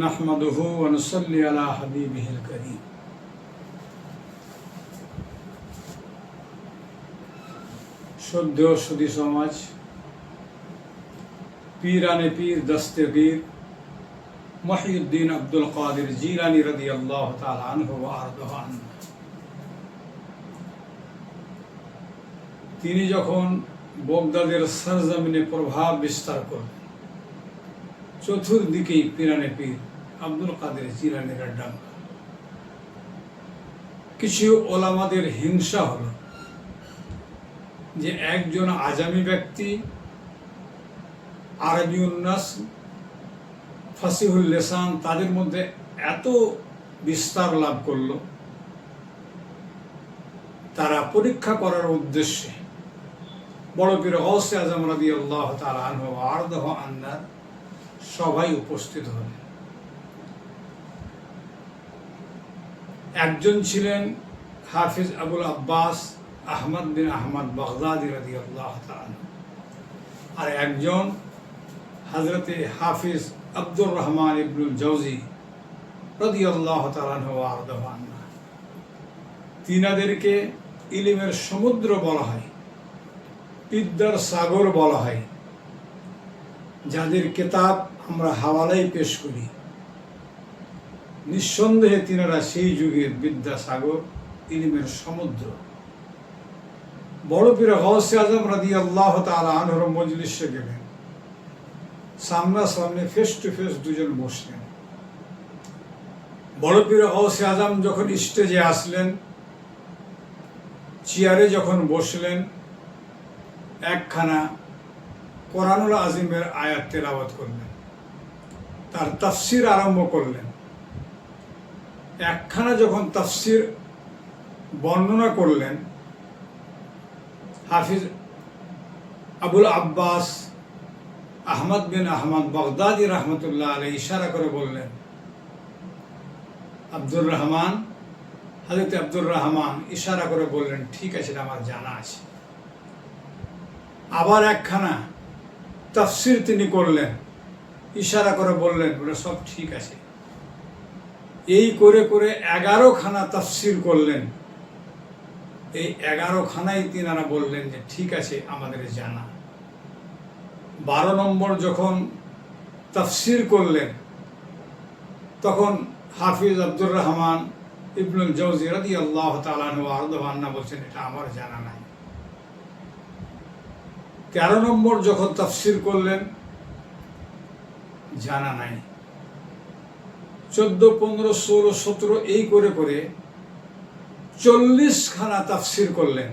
নাহমাদুহু ওয়া নুসাল্লি আলা হাবিবিহিল কারীম। শ্রদ্ধেয় সুধী সমাজ, পীরানে পীর দস্তে পীর মহিউদ্দিন আব্দুল কাদের জিলানী রাদিয়াল্লাহু তাআলা আনহু ওয়া আরদাহু আনহু, তিনি যখন বগদাদের সরজমিনে প্রভাব বিস্তার করলেন, চতুর্দিকেই পীরানে পীর আব্দুল কাদের জিলানীর ডাঙ্গা। কিছু ওলামাদের হিংসা হলো যে একজন আজামি ব্যক্তি, আরবিউন নাস, ফাসিহুল লিসান, তাদের মধ্যে এত বিস্তার লাভ করল। তারা পরীক্ষা করার উদ্দেশ্যে বড় পীর গৌসে আজম রাদিয়াল্লাহু তাআলা আনহু ওয়া আরদাহু আনহু সবাই উপস্থিত হলেন। একজন ছিলেন হাফিজ আবুল আব্বাস আহমদ বিন আহমদ বাগদাদি রাদিয়াল্লাহু তাআলা আনহু, আর একজন হযরতে হাফিজ আব্দুর রহমান ইবনুল জাওজি রাদিয়াল্লাহু তাআলা আনহু ওয়া আরদাহু আনহু। তিনাদেরকে ইলমের সমুদ্র বলা হয়, বিদ্যার সাগর বলা হয়, যাদের কিতাব আমরা হাওয়ালাই পেশ করি। নিঃসন্দেহে তিনারা সেই যুগের বিদ্যা সাগর, ইলমের সমুদ্র। বড় পীর গৌসে আজম রাদিয়াল্লাহু তাআলা আনহুর মজলিসে গেলেন, সামনাসামনি ফেস টু ফেস দুজন বসলেন। বড় পীর গৌসে আজম যখন স্টেজে আসলেন, চেয়ারে যখন বসলেন, একখানা কোরআনুল আজিমের আয়াত তেলাওয়াত করলেন, তার তাফসির আরম্ভ করলেন। একখানা যখন তাফসির বর্ণনা করলেন, হাফিজ আবুল আব্বাস আহমদ বিন আহমদ বাগদাদি রহমতুল্লাহ আলাইহি ইশারা করে বললেন, আব্দুর রহমান, হযরত আব্দুর রহমান ইশারা করে বললেন, ঠিক আছে, এটা আমার জানা আছে। আবার একখানা তাফসির তিনি করলেন, ইশারা করে বললেন, ওটা সব ঠিক আছে। এই করে করে 11 খানা তাফসির করলেন। এই 11 খানাই তিনারা বললেন যে ঠিক আছে, আমাদের জানা। 12 নম্বর যখন তাফসির করলেন, তখন হাফিজ আব্দুর রহমান ইবনুল জাওজি রাদিয়াল্লাহু তাআলা আনহু ওয়া আরদাহু আনহু বলছেন, এটা আমার জানা নাই। 13 নম্বর যখন তাফসির করলেন, জানা নাই। 14, 15, 16, 17 এই করে করে 40 খানা তাফসির করলেন।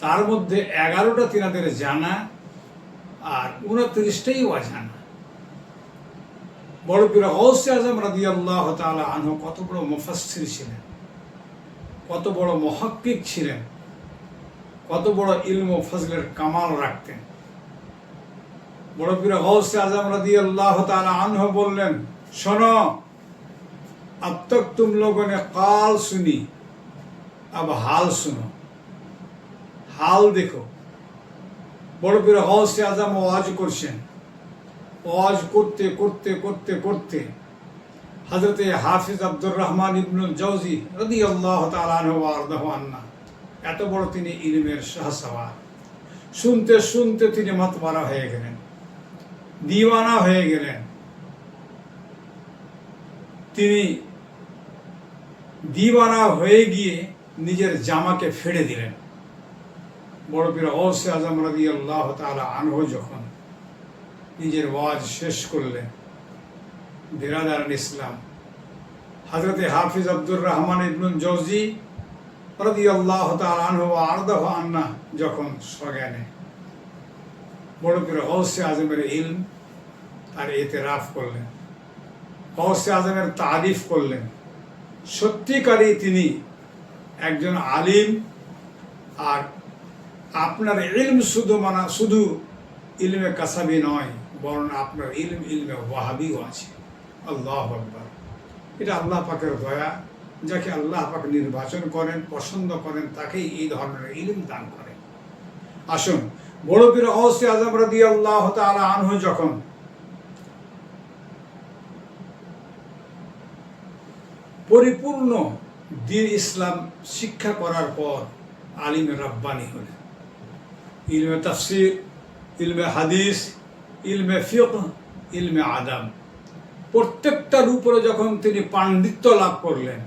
তার মধ্যে 11টা তিনাদের জানা আর 29টাই অজানা। বড় পীর গৌসে আজম রাদিয়াল্লাহু তাআলা আনহু কত বড় মুফাসসির ছিলেন, কত বড় মুহাক্কিক ছিলেন, কত বড় ইলম ও ফজলের কামাল রাখতেন। বড় পীর গৌসে আজম রাদিয়াল্লাহু তাআলা আনহু বললেন, শোনো, अब तक तुम लोगों ने काल सुनी, अब हाल सुनो। हाल देखो। বড় পীর গৌসে আজম ওয়াজ করছেন। ওয়াজ করতে করতে করতে করতে হযরতে হাফিজ আব্দুর রহমান ইবনুল জাওজি রাদিয়াল্লাহু তাআলা আনহু ওয়া আরদাহু আনহু, এত বড় তিনি ইলমের শাহসওয়ার। শুনতে শুনতে তিনি মাতবারা হয়ে গেলেন, দিওয়ানা হয়ে গেলেন। তিনি দিওয়ানা হয়ে গিয়ে নিজের জামাকে ফেড়ে দিলেন। বড় পীর গৌসে আজম রাদিয়াল্লাহু তাআলা আনহু যখন নিজের ওয়াজ শেষ করলেন, বিরাদারান ইসলাম, হযরতে হাফিজ আব্দুর রহমান ইবনুল জাওজি রাদিয়াল্লাহু তাআলা আনহু ওয়া আরদাহু আনহু যখন সজ্ঞানে বড় পীর গৌসে আজমের ইলম তার ইতিরাফ করলেন, গৌসে আজমের তারিফ করলেন। সত্যিকারই তিনি একজন আলিম, আর আপনার ইলম শুধু ইলমে কাসাবি নয়, বরং আপনার ইলমে ওয়াহাবিও আছে। আল্লাহু আকবার। এটা আল্লাহ পাকের দয়া। যাকে আল্লাহ পাক নির্বাচন করেন, পছন্দ করেন, তাকেই এই ধরনের ইলম দান করেন। আসুন, বড় পীর গৌসে আজম রাদিয়াল্লাহু তাআলা আনহু যখন পরিপূর্ণ দ্বীন ইসলাম শিক্ষা করার পর আলিমে রাব্বানি হলেন। ইলমে তাফসির, ইলমে হাদিস, ইলমে ফিকহ, ইলমে আদাব, প্রত্যেকটার উপরে যখন তিনি পাণ্ডিত্য লাভ করলেন,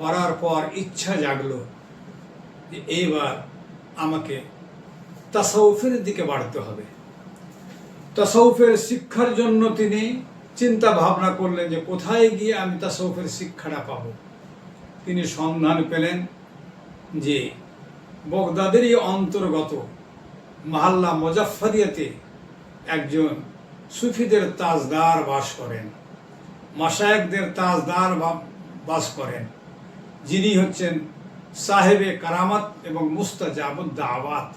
করার পর ইচ্ছা জাগলো যে এইবার আমাকে তাসাউফের দিকে বাড়তে হবে। তাসাউফের শিক্ষার জন্য তিনি চিন্তা ভাবনা করলেন যে কোথায় গিয়ে আমি তাসাউফের শিক্ষাটা পাব। তিনি সন্ধান পেলেন যে বগদাদেরই অন্তর্গত মাহাল্লা মুজাফফরিয়াতে একজন সুফিদের তাজদার বাস করেন, মাশায়েখদের তাজদার বাস করেন, যিনি হচ্ছেন সাহেবে কারামাত এবং মুস্তাজাবুদ দাওয়াত,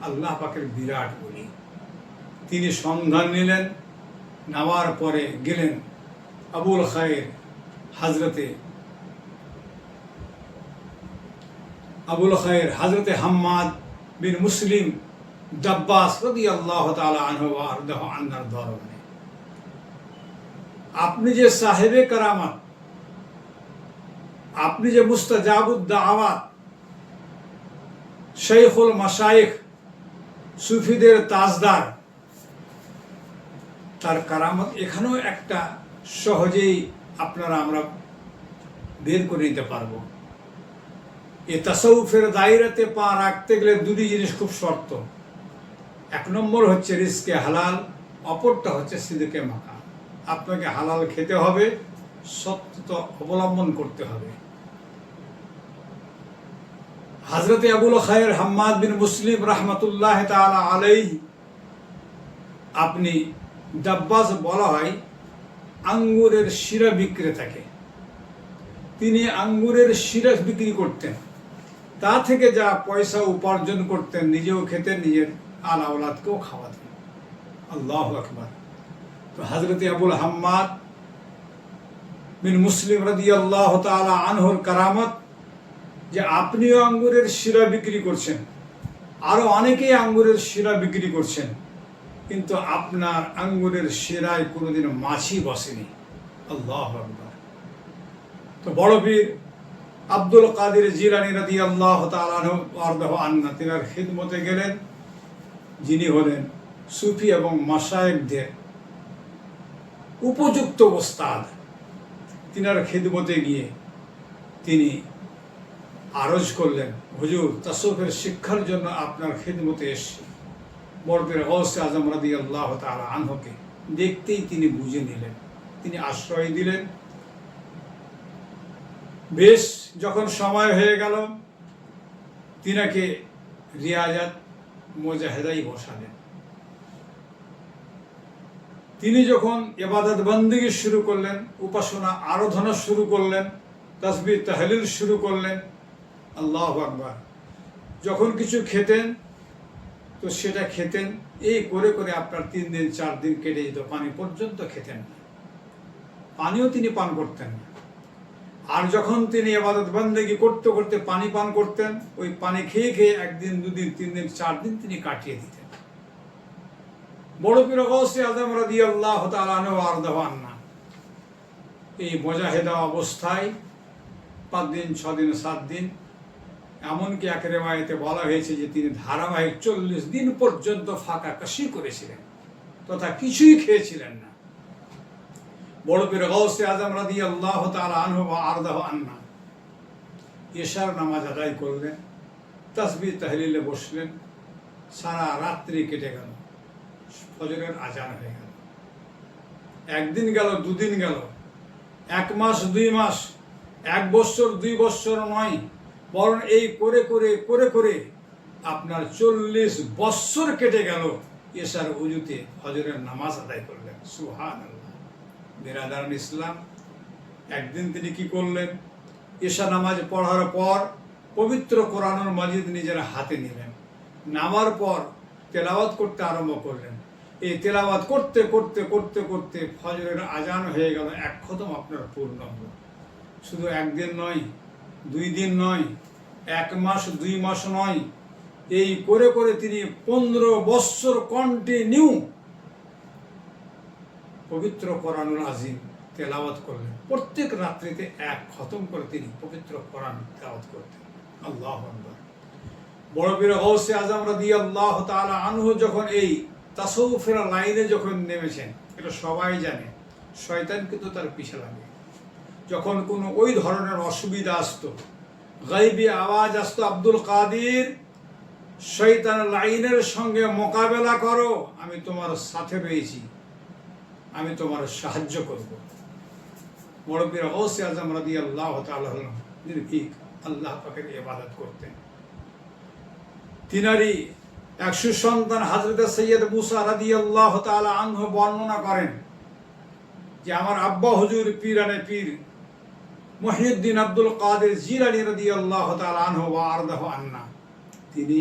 আল্লাহ পাকের বিরাট বলি। তিনি সন্ধান নিলেন, নেওয়ার পরে গেলেন আবুল খায়ের হজরতে হাম্মাদ বিন মুসলিম দাব্বাস রাদিয়াল্লাহু তাআলা আনহু ওয়া আরদাহু আন্নার দরবারে। আপনি যে সাহেবে কারামাত, আপনি যে মুস্তাজাবুদ দাওয়াত, শাইখুল মাশায়েখ, সুফিদের তাজদার, তার কারামত এখানেও একটা সহজেই আমরা বের করে নিতে পারবো। এ তাসাউফের দায়রাতে পা রাখতে গেলে দুটি জিনিস খুব শর্ত। এক নম্বর হচ্ছে রিজকে হালাল, অপরটা হচ্ছে সিদকে মাকা। আপনাকে হালাল খেতে হবে, সত্যতা অবলম্বন করতে হবে। হযরতে আবুল খায়ের হাম্মাদ বিন মুসলিম রাহমাতুল্লাহ তাআলা আলাইহি, আপনি দাব্বাস বলা হয় আঙ্গুরের শিরা বিক্রেতাকে। তিনি আঙ্গুরের শিরা বিক্রি করতেন, তা থেকে যা পয়সা উপার্জন করতেন নিজেও খেতেন, নিজের আলা আওলাদকেও খাওয়াতেন। আল্লাহু আকবার। তো হযরতে আবুল হাম্মাদ বিন মুসলিম রাদিয়াল্লাহু তাআলা আনহুর কারামত যে আপনিও আঙ্গুরের শিরা বিক্রি করছেন, আরো অনেকেই আঙ্গুরের শিরা বিক্রি করছেন, কিন্তু আপনার আঙ্গুরের শিরায় কোনোদিন মাছি বসেনি। আল্লাহু আকবার। তো বড় পীর আব্দুল কাদের জিলানী রাদিয়াল্লাহু তাআলা আনহু ওয়ারদাহু আন্না, তিনার খিদমতে গেলেন, যিনি হলেন সুফি এবং মাশায়েখদের উপযুক্ত ওস্তাদ। তিনার খিদমতে গিয়ে তিনি আরজ করলেন, হুজুর তাসাউফের শিক্ষার জন্য আপনার খিদমতে এসেছি। বড় পীর গাউসে আজম রাদিয়াল্লাহু তাআলা আনহুকে দেখতেই তিনি বুঝে নিলেন, তিনি আশ্রয় দিলেন। বেশ যখন সময় হয়ে গেল, তিনাকে রিয়াজাত মুজাহিদাই বসালেন। তিনি যখন ইবাদত বন্দেগী শুরু করলেন, উপাসনা আরাধনা শুরু করলেন, তাসবিহ তাহলিল শুরু করলেন, আল্লাহু আকবার। যখন কিছু খেতেন তো সেটা খেতেন, এই করে করে আপনার 3 দিন 4 দিন কেটে যেত, পানি পর্যন্ত খেতেন না, পানিও তিনি পান করতেন না। আর যখন তিনি ইবাদত বন্দেগী করতে করতে পানি পান করতেন, ওই পানি খেয়ে খেয়ে 1 দিন 2 দিন 3 দিন 4 দিন তিনি কাটিয়ে দিতেন। বড় পীর গাউসে আজম রাদিয়াল্লাহু তাআলা আনহু ওয়ারদাহু আন্না এই মুজাহিদা অবস্থায় 5 দিন 6 দিন 7 দিন, এমনকি এক রিওয়ায়েতে বলা হয়েছে যে তিনি ধারাবাহিক 40 দিন পর্যন্ত ফাঁকা কাশি করেছিলেন, তথা কিছুই খেয়েছিলেন না। বড় পীর গাউসে আজম রাদিয়াল্লাহু তাআলা আনহু ওয়া আরদাহু আন্না ইশার নামাজ আদায় করলেন, তাসবিহ তাহলিলে বসলেন, সারা রাত্রি কেটে গেল, ফজরের আজান হয়ে গেল। 1 দিন গেল, 2 দিন গেল, 1 মাস 2 মাস, 1 বছর 2 বছর নয়, বরং এই করে করে করে করে আপনার 40 বছর কেটে গেল। ইশার উজুতে ফজরের নামাজ আদায় করলেন। সুবহানাল্লাহ। বিরাদারান ইসলাম, একদিন তিনি কি করলেন, ইশা নামাজ পড়ার পর পবিত্র কোরআনুল মাজিদ নিজের হাতে নিলেন, নামার পর তেলাওয়াত করতে আরম্ভ করলেন। এই তেলাওয়াত করতে করতে করতে করতে ফজরের আজান হয়ে গেল, 1 খতম আপনার পূর্ণ হলো। শুধু 1 দিন নয়, 2 দিন নয়, 1 মাস 2 মাস নয়, এই করে করে তিনি 15 বছর কন্টিনিউ পবিত্র কোরআনুল আজিম তেলাওয়াত করলেন। প্রত্যেক রাত্রিতে এক খতম করে তিনি পবিত্র কোরআন তেলাওয়াত করতেন। আল্লাহু আকবার। বড় পীর গৌসে আজম রাদিয়াল্লাহু তাআলা আনহু যখন এই তাসাউফের লাইনে যখন নেমেছেন, এটা সবাই জানে, শয়তান কিন্তু তার পিছে লাগে। যখন কোনো ওই ধরনের অসুবিধা আসতো, গাইবী আওয়াজ আসতো, আব্দুল কাদের শয়তান লাইনের সঙ্গে মোকাবেলা করো, আমি তোমার সাথে রয়েছি, আমি তোমার সাহায্য করব। বড় পীর গৌসে আজম রাদিয়াল্লাহু তাআলা নির্ভীক আল্লাহ পাকের ইবাদত করতেন। তিনারই এক সুসন্তান হযরত সৈয়দ মুসা রাদিয়াল্লাহু তাআলা আনহু বর্ণনা করেন যে আমার আব্বা হুজুর পীরানে পীর মুহিউদ্দিন আব্দুল কাদের জিলানী রাদিয়াল্লাহু তাআলা আনহু ওয়া আরদাহু আন্না, তিনি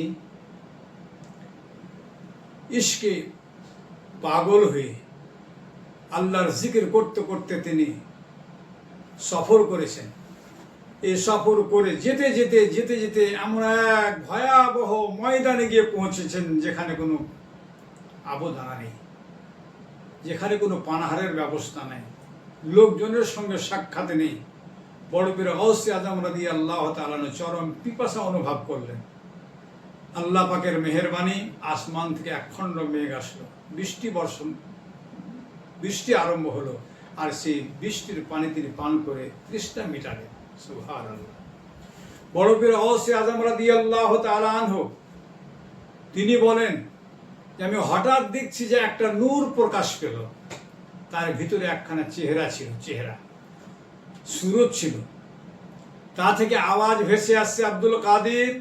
ইশকে পাগল হয়ে আল্লাহর জিকির করতে করতে তিনি সফর করেছেন। এই সফর করে যেতে যেতে যেতে যেতে এমন এক ভয়াবহ ময়দানে গিয়ে পৌঁছেছেন যেখানে কোনো আবদানা নেই, যেখানে কোনো পানাহারের ব্যবস্থা নেই, লোকজনের সঙ্গে সাক্ষাৎ নেই। বড় পীর গৌসে আজম রাদিয়াল্লাহু তাআলা চরম পিপাসা অনুভব করলেন। আল্লাহ পাকের মেহেরবানি, আসমান থেকে একখণ্ড মেঘ আসলো, বৃষ্টি আরম্ভ হলো, আর সেই বৃষ্টির পানি তিনি পান করে তৃষ্ণা মিটালেন। সুবহানাল্লাহ। বড় পীর গৌসে আজম রাদিয়াল্লাহু তাআলা আনহু তিনি বলেন যে আমি হঠাৎ দেখছি যে একটা নূর প্রকাশ পেল, তার ভিতরে একখানা চেহারা ছিল, চেহারা সুরত ছিল, তা থেকে আওয়াজ ভেসে আসছে, আব্দুল কাদের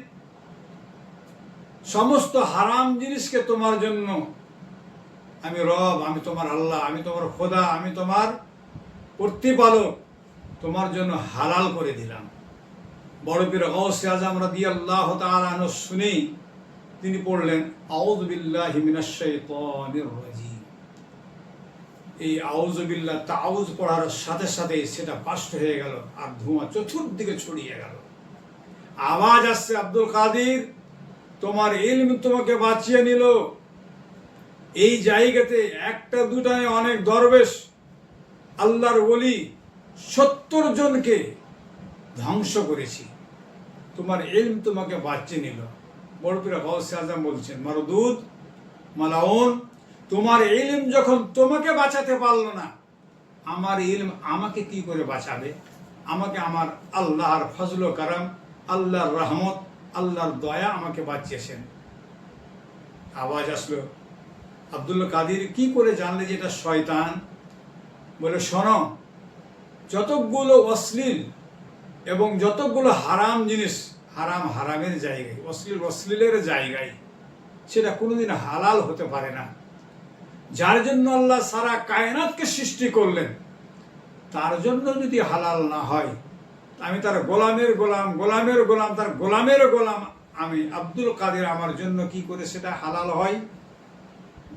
সমস্ত হারাম জিনিসকে তোমার জন্য আমি রব, আমি তোমার আল্লাহ, আমি তোমার খোদা, আমি তোমার প্রতিপালক, তোমার জন্য হালাল করে দিলাম। বড় পীর গৌসে আজম রাদিয়াল্লাহু তাআলা আনহু শুনেই তিনি পড়লেন আউযু বিল্লাহি মিনাশ শাইতানির রাজিম। এই আউযু বিল্লাহ তাউজ পড়ার সাথে সাথে সেটা বাস্ট হয়ে গেল আর ধোঁয়া চতুর্দিকে ছড়িয়ে গেল। আওয়াজ আসছে, আব্দুল কাদের তোমার ইলম তোমাকে বাঁচিয়ে নিল। এই জায়গাতে একটা দুটা অনেক দরবেশ আল্লাহর ওলি 70 জনকে ধ্বংস করেছি, তোমার ইলম তোমাকে বাঁচিয়ে নিল। বড় পীর গৌসে আজম বলছেন মারদুদ মালাউন, তোমার ইলম যখন তোমাকে বাঁচাতে পারলো না, আমার ইলম আমাকে কি করে বাঁচাবে? আমাকে আমার আল্লাহর ফজল ও কারাম, আল্লাহর রহমত, আল্লাহর দয়া আমাকে বাঁচিয়েছেন। আওয়াজ আসলো, আব্দুল কাদের কি করে জানলে যে এটা শয়তান? বলে শোনো, যতগুলো অশ্লীল এবং যতগুলো হারাম জিনিস হারামের জায়গায়, অশ্লীলের জায়গায়, সেটা কোনোদিন হালাল হতে পারে না। যার জন্য আল্লাহ সারা কায়নাতকে সৃষ্টি করলেন, তার জন্য যদি হালাল না হয়, আমি তার গোলামের গোলাম, তার গোলামের গোলাম আমি আব্দুল কাদের, আমার জন্য কি করে সেটা হালাল হয়?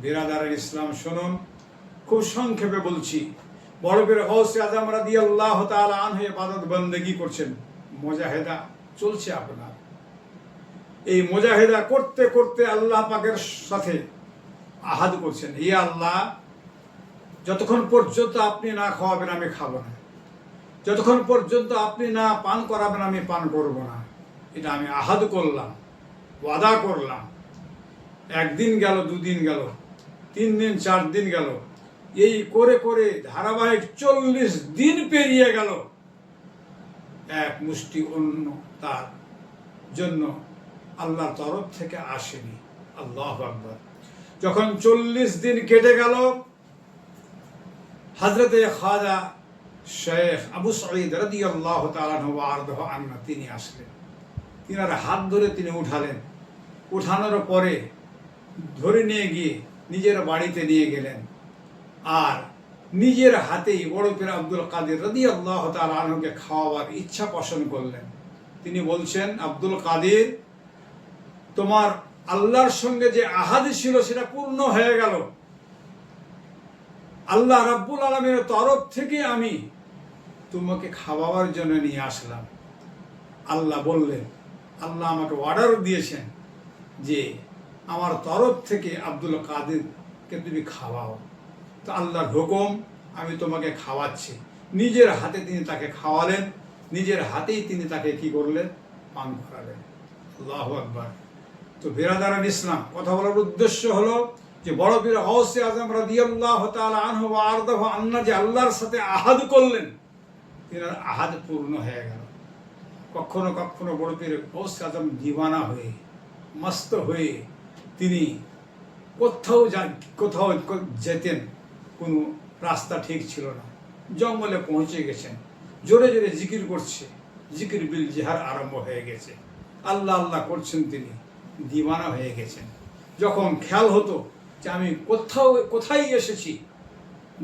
বিরাদার ইসলাম শুনুন, খুব সংক্ষেপে বলছি। বড় পীর গৌসে আজম রাদিয়াল্লাহু তাআলা আনহু ইবাদত বন্দেগী করছেন, মুজাহিদা চলছে আপনার। এই মুজাহিদা করতে করতে আল্লাহ পাকের সাথে আহাদ করছেন, হে আল্লাহ, যতক্ষণ পর্যন্ত আপনি না খাওয়াবেন আমি খাবো না, যতক্ষণ পর্যন্ত আপনি না পান করাবেন আমি পান করব না। এটা আমি আহাদ করলাম, ওয়াদা করলাম। একদিন গেল, দুদিন গেল, 3 দিন 4 দিন গেল, এই করে করে ধারাবাহিক 40 দিন পেরিয়ে গেল। এক মুষ্টি অন্ন তার জন্য আল্লাহর তরফ থেকে আসেনি। আল্লাহু আকবার। যখন 40 দিন কেটে গেল, হযরতে খাজা শেখ আবু সাঈদ রাদিয়াল্লাহু তাআলা ওয়া আরদাহু আনহু তিনি আসলেন। তিনার হাত ধরে তিনি উঠালেন, উঠানোর পরে ধরে নিয়ে গিয়ে নিজের বাড়িতে নিয়ে গেলেন, আর নিজের হাতেই বড় পীর আব্দুল কাদের রাদিয়াল্লাহু তাআলা আনহুকে খাওয়াবার ইচ্ছা পোষণ করলেন। তিনি বলছেন, আব্দুল কাদের, তোমার আল্লাহর সঙ্গে যে আহাদ ছিল সেটা পূর্ণ হয়ে গেল। আল্লাহ রাব্বুল আলামিনের তরফ থেকে আমি তোমাকে খাওয়াবার জন্য নিয়ে আসলাম। আল্লাহ বললেন, আল্লাহ আমাকে অর্ডার দিয়েছেন যে আমার তরফ থেকে আব্দুল কাদেরকে তুমি খাওয়াও। তো আল্লাহর হুকুম, আমি তোমাকে খাওয়াচ্ছি। নিজের হাতে তিনি তাকে খাওয়ালেন, নিজের হাতেই তিনি তাকে কি করলেন, পান করালেন। আল্লাহু আকবার। তো বিরাদারান ইসলাম, কথা বলার উদ্দেশ্য হলো যে বড় পীর গাউসে আজম রাদিয়াল্লাহু তাআলা আনহু ওয়া আরদাহু আন্না যে আল্লাহর সাথে আহাদ করলেন, তিনার আহাদ পূর্ণ হয়ে গেল। কখনো কখনো বড় পীর গাউসে আজম দিওয়ানা হয়ে, মস্ত হয়ে তিনি কোথাও যেতেন, কোনো রাস্তা ঠিক ছিল না, জঙ্গলে পৌঁছে গেছেন, জোরে জোরে জিকির করছে, জিকির বিল জিহার আরম্ভ হয়ে গেছে, আল্লাহ আল্লাহ করছেন, তিনি দিওয়ানা হয়ে গেছেন। যখন খেয়াল হতো যে আমি কোথায় এসেছি,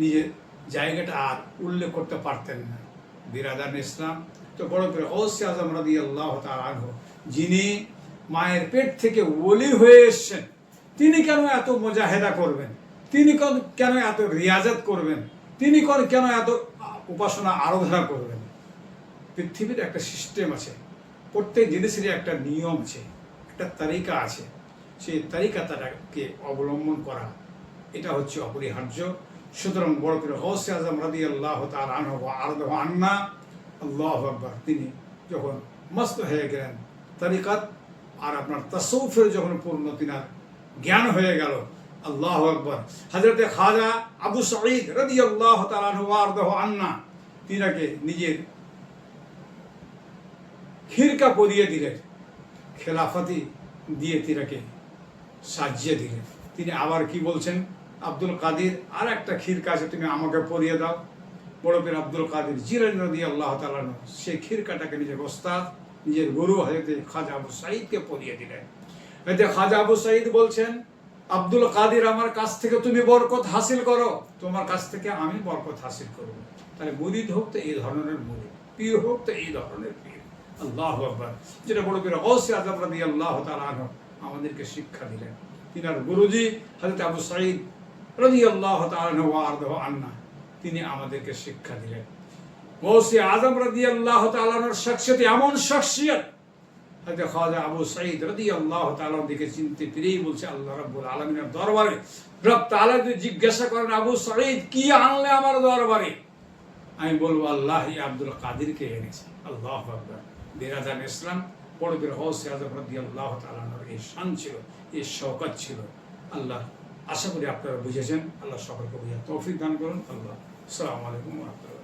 নিজের জায়গাটা আর উল্লেখ করতে পারতেন না। বিরাদার ইসলাম, তো বড় পীর গাউসে আজম রাদিয়াল্লাহু তাআলা আনহু, যিনি মায়ের পেট থেকে ওলি হয়ে এসেছেন, তিনি কেন এত মুজাহেদা করবেন, তিনি কেন এত রিয়াজত করবেন, তিনি কেন এত উপাসনা আরাধনা করবেন? পৃথিবীর একটা সিস্টেম আছে, প্রত্যেক জিনিসেরই একটা নিয়ম আছে, একটা তারিকা আছে, সেই তারিকাটাকে অবলম্বন করা এটা হচ্ছে অপরিহার্য। সুতরাং বড় পীর গাউসে আজম রাদিয়াল্লাহু তাআলা আনহু ওয়া আরদাহু আন্না, আল্লাহু আকবার, তিনি যখন মস্ত হয়ে গেলেন তারিকাত আর আপনার তাসাউফের যখন পূর্ণ তিনার জ্ঞান হয়ে গেল, আল্লাহু আকবার, হযরতে খাজা আবু সাঈদ রাদিয়াল্লাহু তাআলা আনহু ওয়া আরদাহু আন্না তিনাকে নিজের খিরকা পরিয়ে দিলেন, খেলাফতি দিয়ে তিনাকে সাজিয়ে দিলেন। তিনি আবার কি বলছেন, আব্দুল কাদির, আর একটা খিরকা আছে, তুমি আমাকে পরিয়ে দাও। বড় পীর আব্দুল কাদির জিলানী রাদিয়াল্লাহু তাআলা আনহু সেই খিরকাটাকে নিজের ওস্তাদ, নিজের গুরু হযরতে খাজা আবু সাঈদকে পরিয়ে দিলেন। এতে খাজা আবু সাঈদ বলছেন, আব্দুল কাদির, আমার কাছ থেকে তুমি বরকত হাসিল করো, তোমার কাছ থেকে আমি বরকত হাসিল করব। তাহলে মুরিদ হোক তো এই ধরনের মুরিদ, পীর হোক তো এই ধরনের পীর। আল্লাহু আকবার। যেটা বড় পীর গাউসে আজম রাদিয়াল্লাহু তাআলা আনহু আমাদেরকে শিক্ষা দিলেন। তিনার গুরুজি হযরত আবু সাঈদ রাদিয়াল্লাহু তাআলা আনহু ওয়া আরদাহু আন্না, তিনি আমাদেরকে শিক্ষা দিলেন। গাউসে আজম রাদিয়াল্লাহু তাআলা আনহুর শখসিয়ত এমন শখসিয়ত, হযরত খাজা আবু সাঈদ রাদিয়াল্লাহু তাআলা দিকে চিনতে পেরেই বলছে আল্লাহ রাব্বুল আলামিনের দরবারে রব তাআলা যদি জিজ্ঞাসা করেন, আবু সাঈদ কি আনলে আমার দরবারে, আমি বলবো আল্লাহ আব্দুল কাদিরকে এনেছি। আল্লাহু আকবার। বিরাদার ইসলাম, বড় পীর গাউসে আজম রাদিয়াল্লাহু তাআলা আনহুর এই শান ছিল, এই শওকত ছিল। আল্লাহ, আশা করি আপনারা বুঝেছেন। আল্লাহ সকলকে বুঝার তৌফিক দান করুন। আল্লাহ, আসসালামু আলাইকুম ওয়া রাহমাতুল্লাহ।